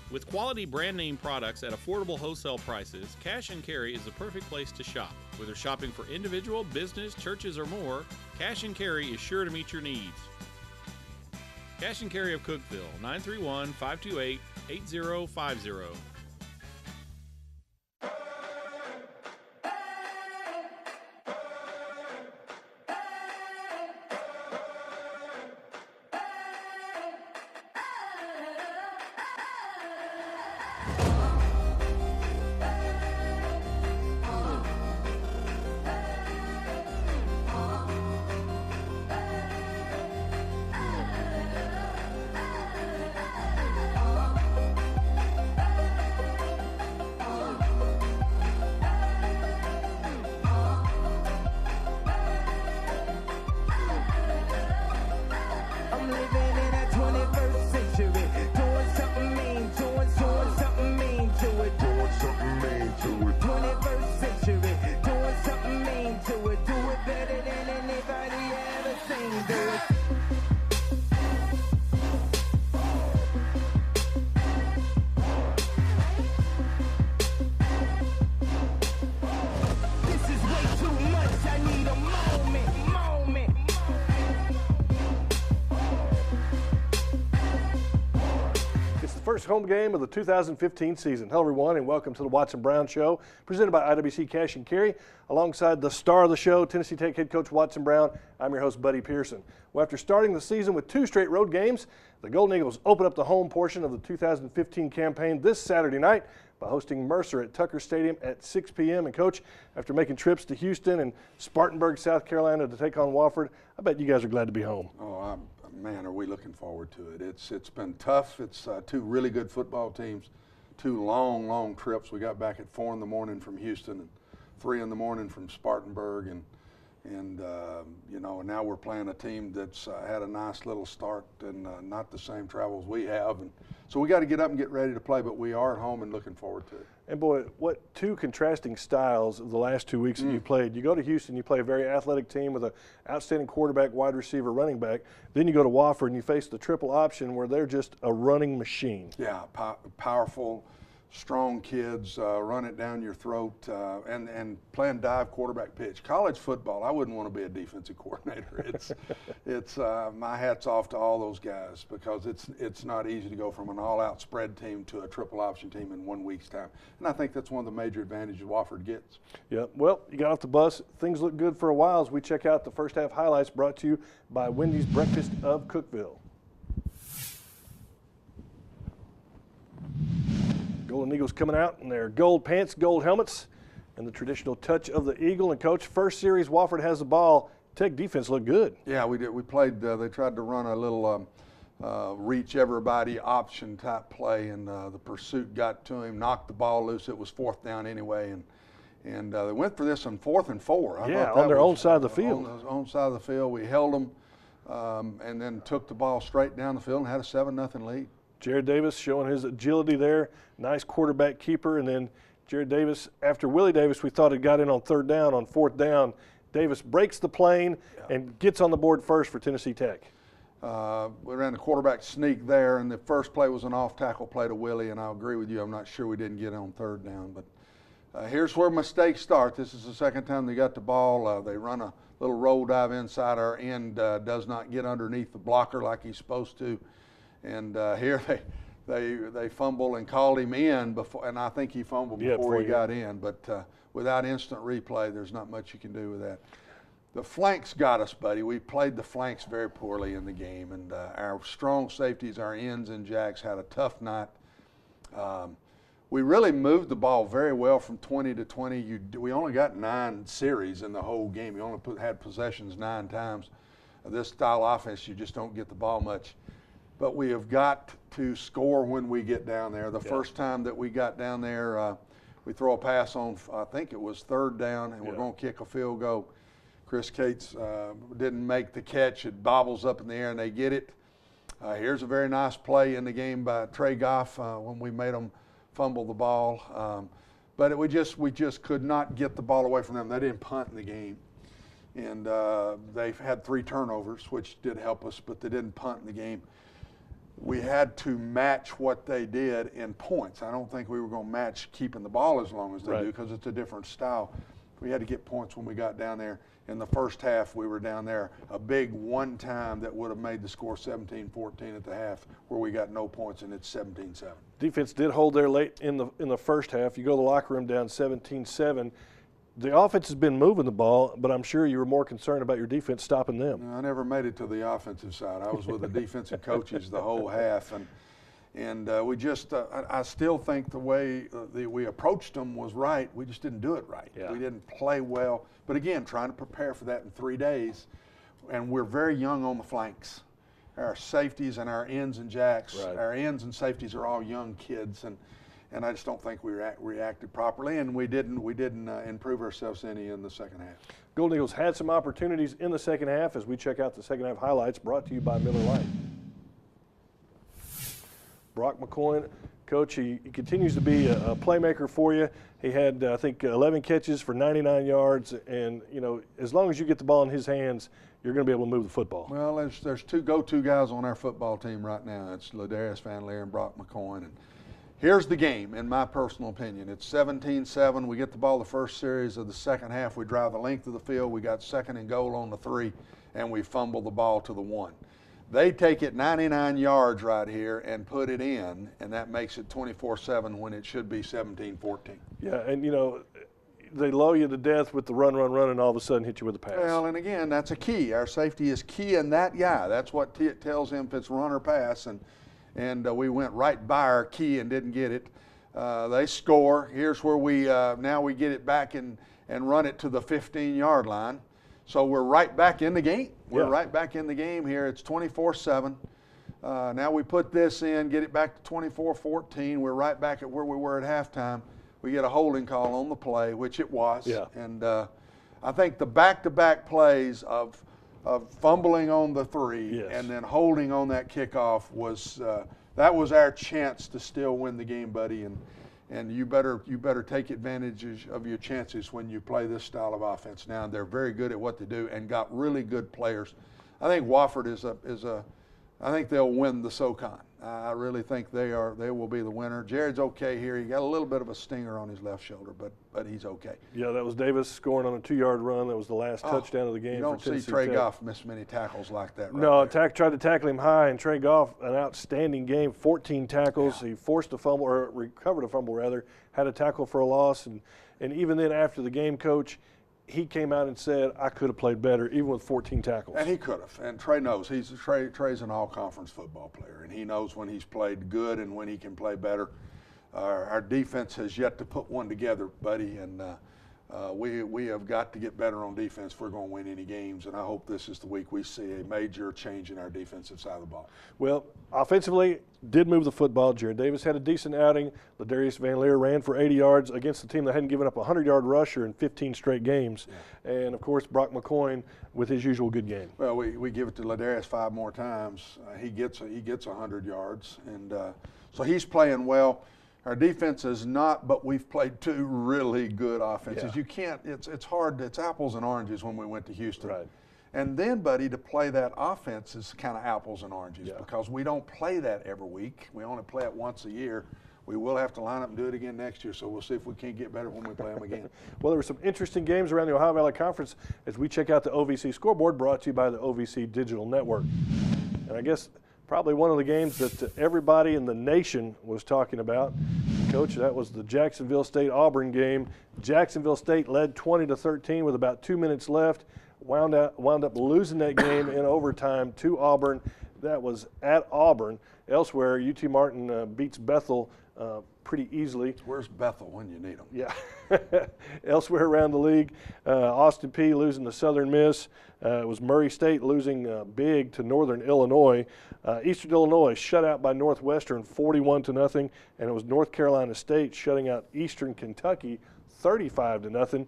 With quality brand name products at affordable wholesale prices, Cash and Carry is the perfect place to shop. Whether shopping for individual, business, churches, or more, Cash and Carry is sure to meet your needs. Cash and Carry of Cookeville, 931-528-8050. First home game of the 2015 season. Hello everyone and welcome to the Watson Brown Show presented by IWC Cash and Carry. Alongside the star of the show, Tennessee Tech head coach Watson Brown, I'm your host Buddy Pearson. Well, after starting the season with 2 straight road games, the Golden Eagles open up the home portion of the 2015 campaign this Saturday night by hosting Mercer at Tucker Stadium at 6 p.m. And Coach, after making trips to Houston and Spartanburg, South Carolina to take on Wofford, I bet you guys are glad to be home. Oh, man, are we looking forward to it. It's been tough. It's 2 really good football teams, 2 long trips. We got back at 4 in the morning from Houston and 3 in the morning from Spartanburg, and you know, now we're playing a team that's had a nice little start and not the same travels we have, and so we got to get up and get ready to play. But we are at home and looking forward to it. And boy, what 2 contrasting styles of the last 2 weeks that you played. You go to Houston, you play a very athletic team with an outstanding quarterback, wide receiver, running back. Then you go to Wofford and you face the triple option where they're just a running machine. Yeah, powerful, strong kids, run it down your throat, and playing dive quarterback pitch. College football, I wouldn't want to be a defensive coordinator. It's my hat's off to all those guys, because it's not easy to go from an all-out spread team to a triple option team in 1 week's time. And I think that's one of the major advantages Wofford gets. Yeah, well, you got off the bus. Things look good for a while as we check out the first half highlights brought to you by Wendy's Breakfast of Cookeville. Golden Eagles coming out in their gold pants, gold helmets, and the traditional touch of the Eagle. And Coach, first series, Wofford has the ball. Tech defense looked good. Yeah, we did. We played. They tried to run a little reach everybody option type play, and the pursuit got to him, knocked the ball loose. It was 4th down anyway, and they went for this on 4th and 4. Yeah, on their own side of the field. On their own side of the field, we held them, and then took the ball straight down the field and had a 7-0 lead. Jared Davis showing his agility there. Nice quarterback keeper. And then Jared Davis, after Willie Davis, we thought had got in on 3rd down. On 4th down, Davis breaks the plane and gets on the board first for Tennessee Tech. We ran the quarterback sneak there, and the first play was an off-tackle play to Willie, and I agree with you. I'm not sure we didn't get on 3rd down. But here's where mistakes start. This is the second time they got the ball. They run a little roll dive inside our end, does not get underneath the blocker like he's supposed to. And here they fumble and called him in before, and I think he fumbled before he got in. But without instant replay, there's not much you can do with that. The flanks got us, buddy. We played the flanks very poorly in the game, and our strong safeties, our ends and jacks, had a tough night. We really moved the ball very well from 20 to 20. We only got 9 series in the whole game. You only had possessions 9 times. This style offense, you just don't get the ball much. But we have got to score when we get down there. The first time that we got down there, we throw a pass on, I think it was 3rd down, and we're going to kick a field goal. Chris Cates didn't make the catch. It bobbles up in the air, and they get it. Here's a very nice play in the game by Trey Goff when we made them fumble the ball. But we just could not get the ball away from them. They didn't punt in the game. And they've had 3 turnovers, which did help us, but they didn't punt in the game. we had to match what they did in points. I don't think we were going to match keeping the ball as long as they do, because it's a different style. We had to get points when we got down there. In the first half, we were down there a big one time that would have made the score 17-14 at the half, where we got no points, and it's 17-7. Defense did hold there late in the first half. You go to the locker room down 17-7. The offense has been moving the ball, but I'm sure you were more concerned about your defense stopping them. No, I never made it to the offensive side. I was with the defensive coaches the whole half, and we just I still think the way we approached them was right. We just didn't do it right. Yeah. We didn't play well. But again, trying to prepare for that in 3 days, and we're very young on the flanks. Our safeties and our ends and jacks, our ends and safeties are all young kids, and I just don't think we reacted properly, and we didn't improve ourselves any in the second half. Golden Eagles had some opportunities in the second half as we check out the second half highlights brought to you by Miller Lite. Brock McCoy, Coach, he continues to be a playmaker for you. He had, I think, 11 catches for 99 yards, and, you know, as long as you get the ball in his hands, you're going to be able to move the football. Well, there's two go-to guys on our football team right now. It's Ladarius Van Leer and Brock McCoy. And here's the game, in my personal opinion. It's 17-7. We get the ball the first series of the second half. We drive the length of the field. We got 2nd and goal on the 3, and we fumble the ball to the 1. They take it 99 yards right here and put it in, and that makes it 24-7 when it should be 17-14. Yeah, and, you know, they lull you to death with the run, and all of a sudden hit you with a pass. Well, and again, that's a key. Our safety is key in that guy. That's what tells him if it's run or pass, and we went right by our key and didn't get it. They score. Here's where we now we get it back and run it to the 15-yard line. So we're right back in the game. We're right back in the game here. It's 24-7. Now we put this in, get it back to 24-14. We're right back at where we were at halftime. We get a holding call on the play, which it was. Yeah. And I think the back-to-back plays of fumbling on the 3 and then holding on that kickoff was that was our chance to still win the game, buddy. And you better take advantage of your chances when you play this style of offense. Now they're very good at what they do and got really good players. I think Wofford I think they'll win the SoCon. I really think they will be the winner. Jared's okay here. He got a little bit of a stinger on his left shoulder, but he's okay. Yeah, that was Davis scoring on a 2-yard run. That was the last touchdown of the game. You don't see Trey Goff miss many tackles like that. No, tried to tackle him high, and Trey Goff, an outstanding game, 14 tackles. Yeah. He forced a fumble, or recovered a fumble rather, had a tackle for a loss, and even then after the game, Coach, he came out and said, I could have played better, even with 14 tackles. And he could have. And Trey knows. Trey's an all-conference football player, and he knows when he's played good and when he can play better. Our defense has yet to put one together, buddy, and we have got to get better on defense if we're going to win any games, and I hope this is the week we see a major change in our defensive side of the ball. Well, offensively, did move the football. Jared Davis had a decent outing. Ladarius Van Leer ran for 80 yards against a team that hadn't given up a 100-yard rusher in 15 straight games. Yeah. And, of course, Brock McCoy with his usual good game. Well, we give it to Ladarius 5 more times. He gets 100 yards, and so he's playing well. Our defense is not, but we've played 2 really good offenses. Yeah. You can't. It's hard. It's apples and oranges when we went to Houston. Right. And then, buddy, to play that offense is kind of apples and oranges because we don't play that every week. We only play it once a year. We will have to line up and do it again next year, so we'll see if we can't get better when we play them again. Well, there were some interesting games around the Ohio Valley Conference as we check out the OVC scoreboard brought to you by the OVC Digital Network. And I guess probably one of the games that everybody in the nation was talking about, Coach, that was the Jacksonville State-Auburn game. Jacksonville State led 20-13 with about 2 minutes left. Wound up losing that game in overtime to Auburn. That was at Auburn. Elsewhere, UT Martin beats Bethel pretty easily. Where's Bethel when you need them? Yeah. Elsewhere around the league, Austin Peay losing to Southern Miss. It was Murray State losing big to Northern Illinois. Eastern Illinois shut out by Northwestern 41-0, and it was North Carolina State shutting out Eastern Kentucky 35-0.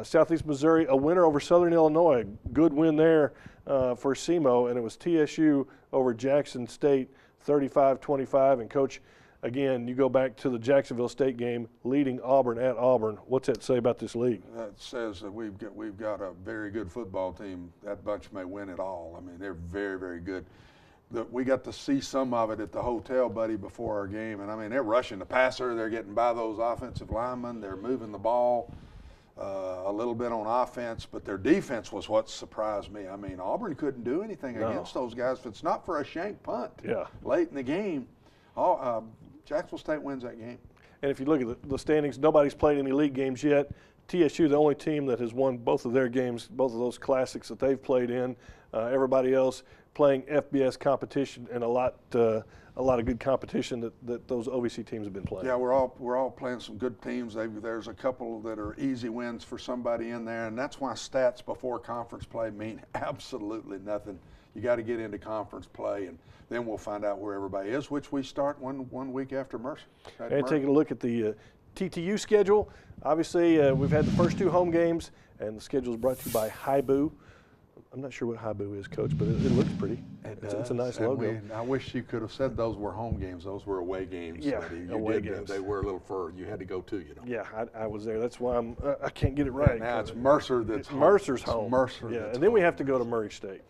Southeast Missouri, a winner over Southern Illinois. Good win there for SEMO, and it was TSU over Jackson State 35-25. And, Coach, again, you go back to the Jacksonville State game, leading Auburn at Auburn. What's that say about this league? That says that we've got a very good football team. That bunch may win it all. I mean, they're very, very good. we got to see some of it at the hotel, buddy, before our game. And I mean, they're rushing the passer, they're getting by those offensive linemen, they're moving the ball a little bit on offense, but their defense was what surprised me. I mean, Auburn couldn't do anything against those guys. If it's not for a shank punt late in the game, Jacksonville State wins that game. And if you look at the standings, nobody's played any league games yet. TSU, the only team that has won both of their games, both of those classics that they've played in. Everybody else playing FBS competition and a lot of good competition that those OVC teams have been playing. Yeah, we're all playing some good teams. There's a couple that are easy wins for somebody in there, and that's why stats before conference play mean absolutely nothing. You got to get into conference play, and then we'll find out where everybody is, which we start one week after Mercer. And taking a look at the TTU schedule, obviously we've had the first 2 home games, and the schedule is brought to you by Haibu. I'm not sure what Haibu is, Coach, but it looks pretty. It's a nice logo. I wish you could have said those were home games. Those were away games. Yeah, away games. They were a little further. You had to go to, you know. Yeah, I was there. That's why I can't get it right. Now it's Mercer that's home. Mercer's home. It's Mercer. Yeah, and then we have to go to Murray State.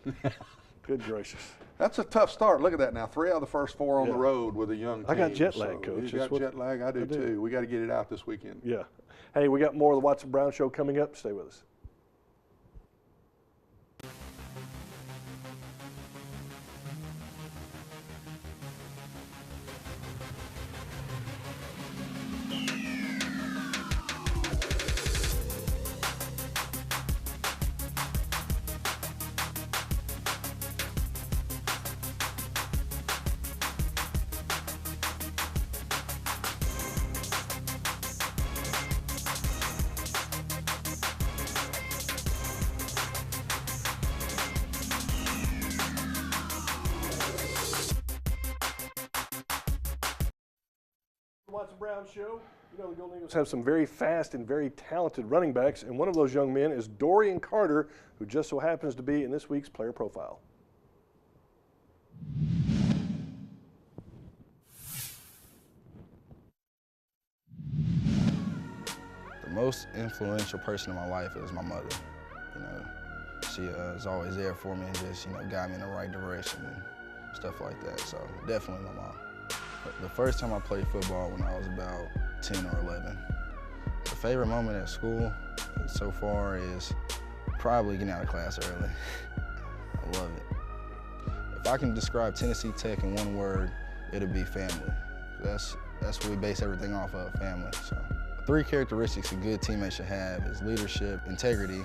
Good gracious. That's a tough start. Look at that now. 3 out of the first 4 on the road with a young team. I got jet lag, Coach. You got jet lag? I do too. We got to get it out this weekend. Yeah. Hey, we got more of the Watson Brown Show coming up. Stay with us. Watson Brown Show. You know the Golden Eagles have some very fast and very talented running backs, and one of those young men is Dorian Carter, who just so happens to be in this week's player profile. The most influential person in my life is my mother. You know, she is always there for me and just, guide me in the right direction and stuff like that. So definitely my mom. The first time I played football when I was about 10 or 11. The favorite moment at school so far is probably getting out of class early. I love it. If I can describe Tennessee Tech in one word, it'll be family. That's what we base everything off of, family. So 3 characteristics a good teammate should have is leadership, integrity,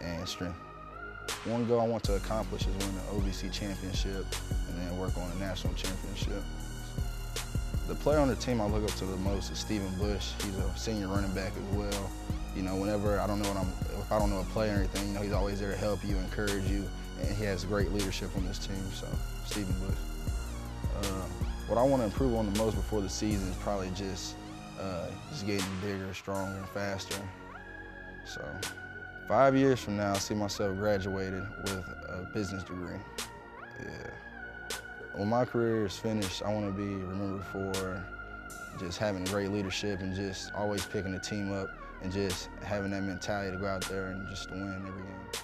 and strength. One goal I want to accomplish is win the OVC championship and then work on a national championship. The player on the team I look up to the most is Stephen Bush. He's a senior running back as well. Whenever I don't know if I don't know a play or anything, he's always there to help you, encourage you, and he has great leadership on this team. So, Stephen Bush. What I want to improve on the most before the season is probably just getting bigger, stronger, and faster. So, 5 years from now, I see myself graduated with a business degree. Yeah. When my career is finished, I want to be remembered for just having great leadership and just always picking the team up and just having that mentality to go out there and just to win every game.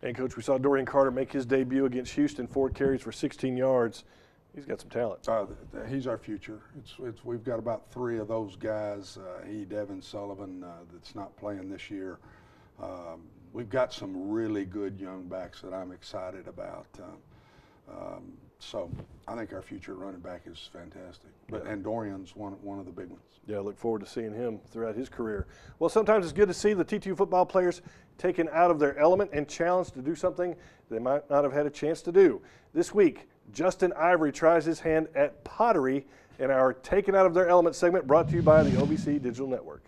And Coach, we saw Dorian Carter make his debut against Houston, 4 carries for 16 yards. He's got some talent. He's our future. We've got about 3 of those guys. Devin Sullivan that's not playing this year. We've got some really good young backs that I'm excited about. So I think our future running back is fantastic. And Dorian's one of the big ones. Yeah, I look forward to seeing him throughout his career. Well, sometimes it's good to see the TTU football players taken out of their element and challenged to do something they might not have had a chance to do. This week, Justin Ivory tries his hand at pottery in our Taken Out of Their Element segment, brought to you by the OVC Digital Network.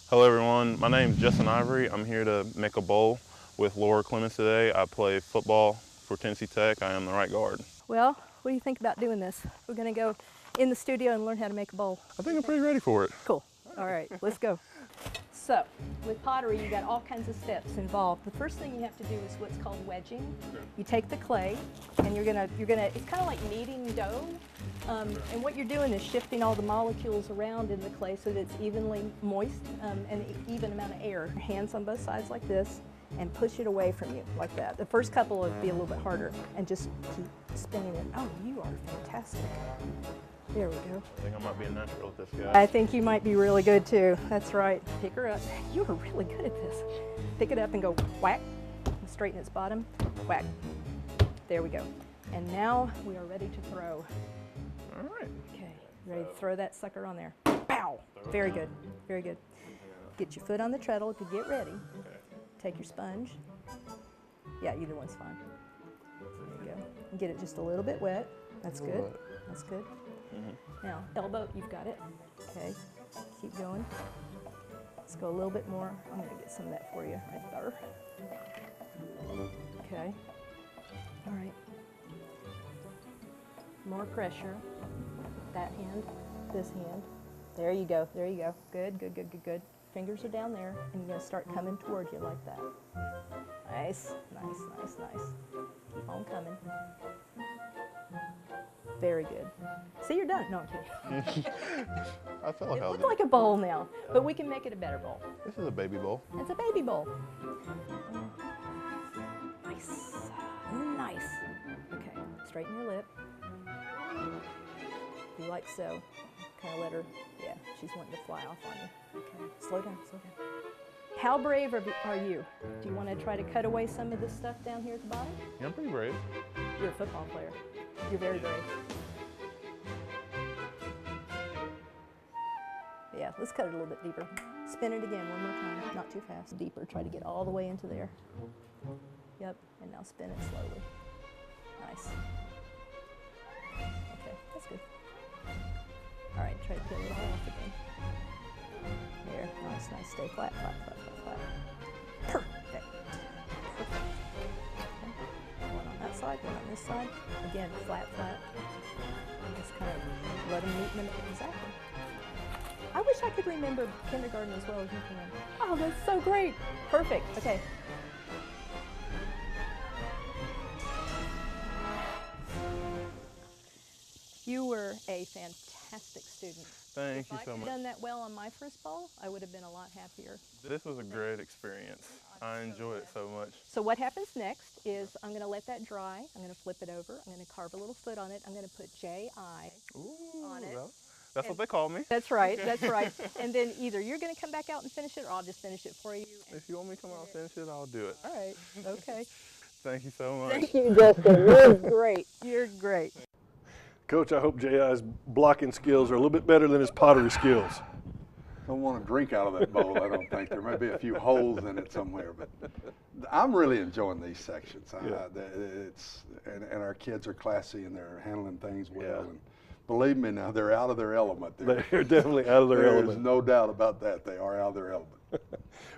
Hello everyone, my name is Justin Ivory. I'm here to make a bowl with Laura Clemens today. I play football for Tennessee Tech. I am the right guard. Well, what do you think about doing this? We're going to go in the studio and learn how to make a bowl. I think I'm pretty ready for it. Cool. All right, let's go. So, with pottery, you got all kinds of steps involved. The first thing you have to do is what's called wedging. You take the clay, and you're gonna. It's kind of like kneading dough. And what you're doing is shifting all the molecules around in the clay so that it's evenly moist and an even amount of air. Hands on both sides like this. and push it away from you like that. The first couple would be a little bit harder, and just keep spinning it. Oh, you are fantastic. There we go. I think I might be a natural at this, guy. I think you might be really good too. That's right. Pick her up. You are really good at this. Pick it up and go whack. Straighten its bottom. Whack. There we go. And now we are ready to throw. All right. Okay. Ready to throw that sucker on there. Pow! Very good. Very good. Get your foot on the treadle to get ready. Take your sponge. Yeah, either one's fine. There you go. And get it just a little bit wet. That's good. That's good. Now, elbow, you've got it. Okay, keep going. Let's go a little bit more. I'm gonna get some of that for you right there. Okay, all right. More pressure. That hand, this hand. There you go, there you go. Good, good, good, good, good. Fingers are down there, and you're gonna start coming towards you like that. Nice, nice, nice, nice. Keep on coming. Very good. See, you're done. No, I'm kidding. I feel like It I'll looks do. like a bowl now, but we can make it a better bowl. This is a baby bowl. It's a baby bowl. Nice. Nice. Okay, straighten your lip. Do like so. Kind of let her, yeah, she's wanting to fly off on you. Okay, slow down, slow down. How brave are you? Do you want to try to cut away some of this stuff down here at the bottom? Yeah, I'm pretty brave. You're a football player. You're very brave. Yeah, let's cut it a little bit deeper. Spin it again one more time, not too fast. Deeper, try to get all the way into there. Yep, and now spin it slowly. Nice. Okay, that's good. All right, try to peel it all off again. There, nice, nice. Stay flat, flat, flat, flat, flat. Perfect. Perfect. Okay. One on that side, one on this side. Again, flat, flat. And just kind of let them meet in the middle. Exactly. I wish I could remember kindergarten as well as you can. Oh, that's so great. Perfect. Okay. You were a fantastic student. Thank you If so I had much. done that well on my first ball, I would have been a lot happier. This was a great experience. I enjoy it so much. So what happens next is I'm going to let that dry. I'm going to flip it over. I'm going to carve a little foot on it. I'm going to put J.I. on it. That's what they call me. That's right, that's right. And then either you're going to come back out and finish it, or I'll just finish it for you. If you want me to come out and finish it, I'll do it. All right, okay. Thank you so much. Thank you, Justin. You're great. You're great. Coach, I hope J.I.'s blocking skills are a little bit better than his pottery skills. Don't want to drink out of that bowl, I don't think. There may be a few holes in it somewhere, but I'm really enjoying these sections. And our kids are classy and they're handling things well. Yeah. And believe me now, they're out of their element. They're definitely out of their There's element. no doubt about that. They are out of their element.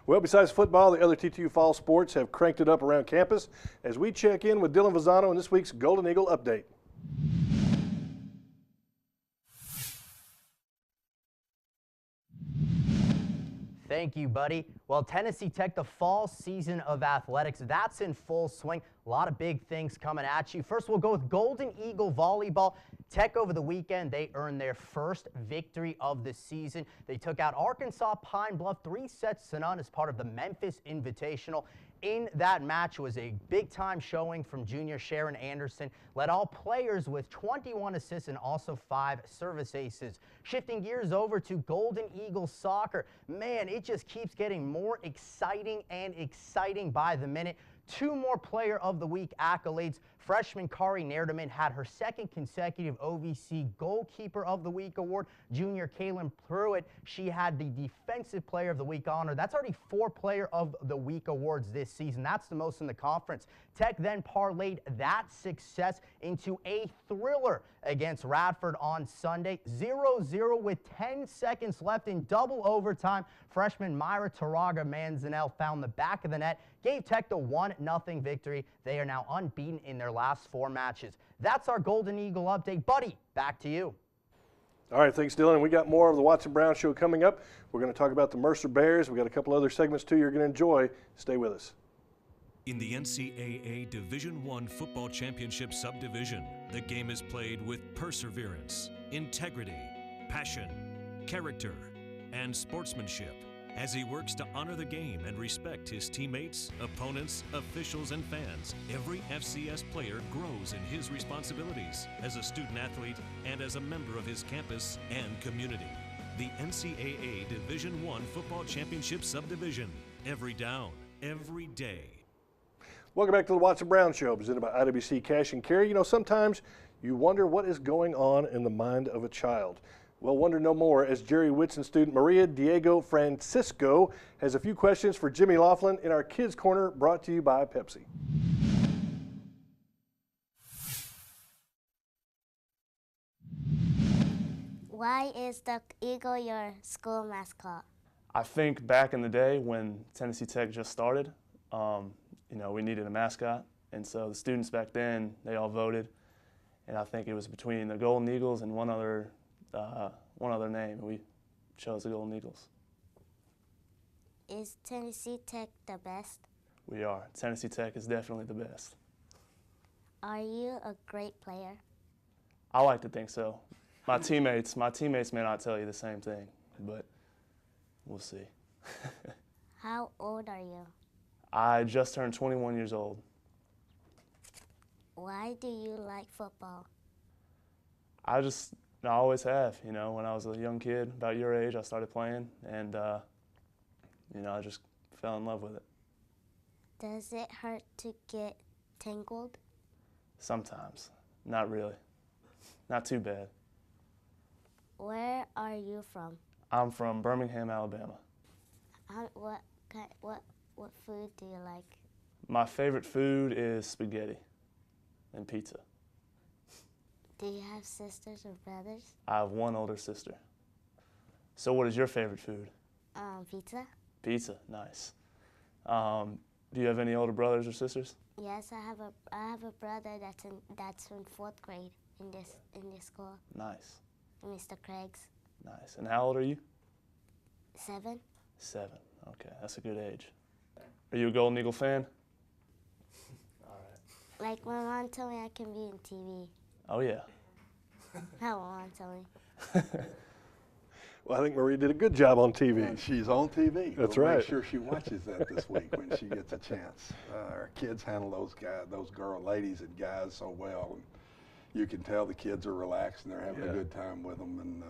Well, besides football, the other TTU fall sports have cranked it up around campus as we check in with Dylan Vazano in this week's Golden Eagle Update. Thank you, buddy. Well, Tennessee Tech, the fall season of athletics, that's in full swing. A lot of big things coming at you. First, we'll go with Golden Eagle volleyball. Tech over the weekend, they earned their first victory of the season. They took out Arkansas Pine Bluff 3-0 as part of the Memphis Invitational. In that match was a big-time showing from junior Sharon Anderson, led all players with 21 assists and also 5 service aces. Shifting gears over to Golden Eagle soccer, man, it just keeps getting more exciting and exciting by the minute. 2 more Player of the Week accolades. Freshman Kari Nerdeman had her second consecutive OVC Goalkeeper of the Week award. Junior Kaylin Pruitt, she had the Defensive Player of the Week honor. That's already 4 Player of the Week awards this season. That's the most in the conference. Tech then parlayed that success into a thriller against Radford on Sunday. 0-0 with 10 seconds left in double overtime. Freshman Myra Taraga Manzanel found the back of the net, gave Tech the 1-0 victory. They are now unbeaten in their last 4 matches. That's our Golden Eagle update. Buddy, back to you. All right, thanks, Dylan. We got more of the Watson Brown Show coming up. We're going to talk about the Mercer Bears. We got a couple other segments too you're going to enjoy. Stay with us. In the NCAA Division I Football Championship Subdivision, the game is played with perseverance, integrity, passion, character, and sportsmanship. as he works to honor the game and respect his teammates, opponents, officials, and fans. Every FCS player grows in his responsibilities as a student athlete and as a member of his campus and community. The NCAA Division I Football Championship Subdivision. Every down, every day. Welcome back to the Watson Brown Show, presented by IWC Cash and Carry. You know, sometimes you wonder what is going on in the mind of a child. Well, wonder no more, as Jerry Whitson student Maria Diego Francisco has a few questions for Jimmy Laughlin in our Kids Corner, brought to you by Pepsi. Why is the eagle your school mascot? I think back in the day when Tennessee Tech just started, you know, we needed a mascot, and so the students back then, they all voted, and I think it was between the Golden Eagles and one other name. We chose the Golden Eagles. Is Tennessee Tech the best? We are. Tennessee Tech is definitely the best. Are you a great player? I like to think so. My teammates may not tell you the same thing, but we'll see. How old are you? I just turned 21 years old. Why do you like football? I always have. You know, when I was a young kid, about your age, I started playing, and you know, I just fell in love with it. Does it hurt to get tangled? Sometimes. Not really. Not too bad. Where are you from? I'm from Birmingham, Alabama. What food do you like? My favorite food is spaghetti and pizza. Do you have sisters or brothers? I have one older sister. So what is your favorite food? Pizza. Pizza, nice. Do you have any older brothers or sisters? Yes, I have a brother that's in 4th grade in this school. Nice. Mr. Craig's. Nice. And how old are you? 7. 7. Okay, that's a good age. Are you a Golden Eagle fan? All right. Like my mom told me I can be in TV. Oh yeah. How my mom told me. Well, I think Maria did a good job on TV. And she's on TV. That's We'll right. Make sure she watches that this week when she gets a chance. Our kids handle those ladies and guys so well, and you can tell the kids are relaxed and they're having a good time with them, and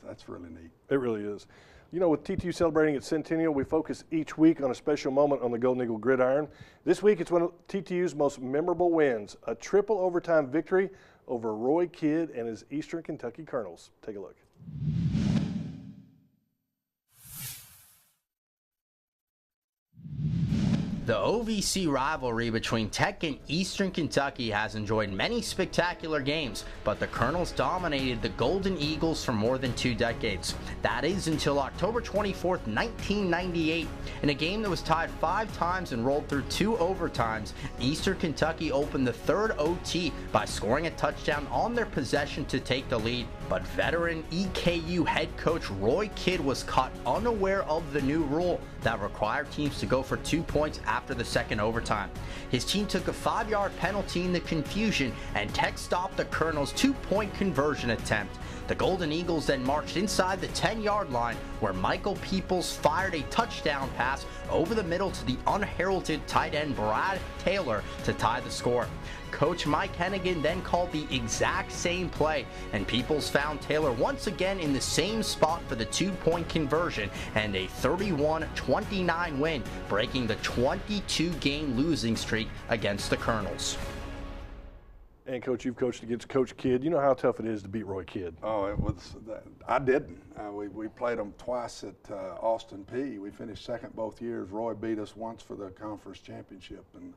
that's really neat. It really is. You know, with TTU celebrating its centennial, we focus each week on a special moment on the Golden Eagle gridiron. This week, it's one of TTU's most memorable wins, a triple overtime victory over Roy Kidd and his Eastern Kentucky Colonels. Take a look. The OVC rivalry between Tech and Eastern Kentucky has enjoyed many spectacular games, but the Colonels dominated the Golden Eagles for more than 2 decades. That is until October 24th, 1998. In a game that was tied 5 times and rolled through 2 overtimes, Eastern Kentucky opened the 3rd OT by scoring a touchdown on their possession to take the lead. But veteran EKU head coach Roy Kidd was caught unaware of the new rule that required teams to go for 2 points after the 2nd overtime. His team took a 5-yard penalty in the confusion, and Tech stopped the Colonels' 2-point conversion attempt. The Golden Eagles then marched inside the 10-yard line, where Michael Peoples fired a touchdown pass over the middle to the unheralded tight end Brad Taylor to tie the score. Coach Mike Hennigan then called the exact same play, and Peoples found Taylor once again in the same spot for the 2-point conversion and a 31-29 win, breaking the 22-game losing streak against the Colonels. And, Coach, you've coached against Coach Kidd. You know how tough it is to beat Roy Kidd. Oh, it was. I didn't. We played them twice at Austin Peay. We finished 2nd both years. Roy beat us once for the conference championship, and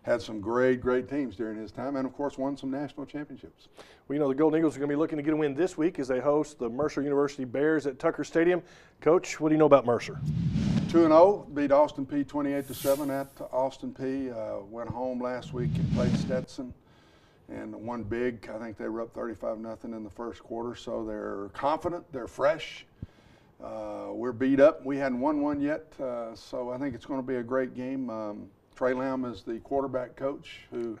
had some great teams during his time, and of course won some national championships. Well, you know, the Golden Eagles are going to be looking to get a win this week as they host the Mercer University Bears at Tucker Stadium. Coach, what do you know about Mercer? 2-0, beat Austin Peay 28-7 at Austin Peay. Went home last week and played Stetson and won big. I think they were up 35-0 in the 1st quarter, so they're confident, they're fresh. We're beat up. We hadn't won one yet, so I think it's going to be a great game. Trey Lamb is the quarterback coach who,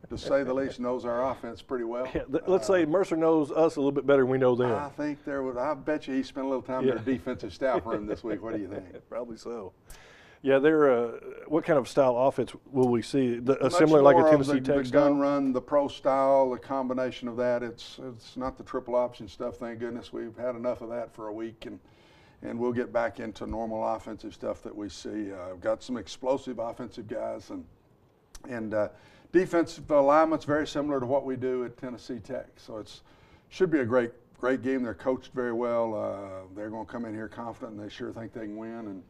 to say the least, knows our offense pretty well. Yeah, let's say Mercer knows us a little bit better than we know them. I think I bet you he spent a little time in their defensive staff room this week. What do you think? Probably so. Yeah, what kind of style offense will we see? Much Similar like a more of Tennessee Tech the style? gun run, the pro style, the combination of that. It's not the triple option stuff. Thank goodness we've had enough of that for a week, and we'll get back into normal offensive stuff that we see. We've got some explosive offensive guys, and defensive alignment's very similar to what we do at Tennessee Tech. So it's should be a great game. They're coached very well. They're going to come in here confident, and they sure think they can win. And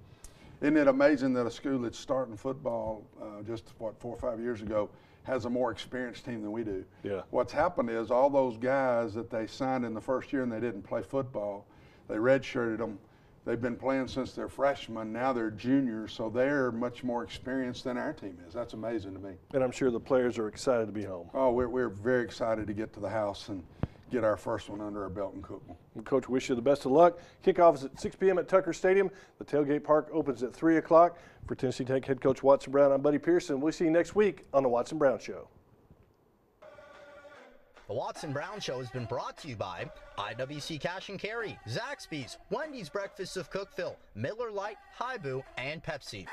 isn't it amazing that a school that's starting football just 4 or 5 years ago has a more experienced team than we do? Yeah. What's happened is all those guys that they signed in the first year and they didn't play football, they redshirted them. They've been playing since they're freshmen. Now they're juniors, so they're much more experienced than our team is. That's amazing to me. And I'm sure the players are excited to be home. Oh, we're very excited to get to the house and get our first one under our belt in Cookville. Coach, wish you the best of luck. Kickoff is at 6 p.m. at Tucker Stadium. The tailgate park opens at 3 o'clock. For Tennessee Tech head coach Watson Brown, I'm Buddy Pearson. We'll see you next week on the Watson Brown Show. The Watson Brown Show has been brought to you by IWC Cash and Carry, Zaxby's, Wendy's Breakfast of Cookville, Miller Lite, Hibu, and Pepsi.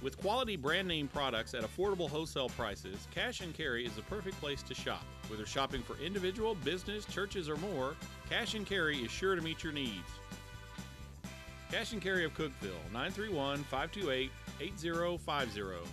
With quality brand name products at affordable wholesale prices, Cash and Carry is the perfect place to shop. Whether shopping for individual, business, churches, or more, Cash and Carry is sure to meet your needs. Cash and Carry of Cookville, 931-528-8050.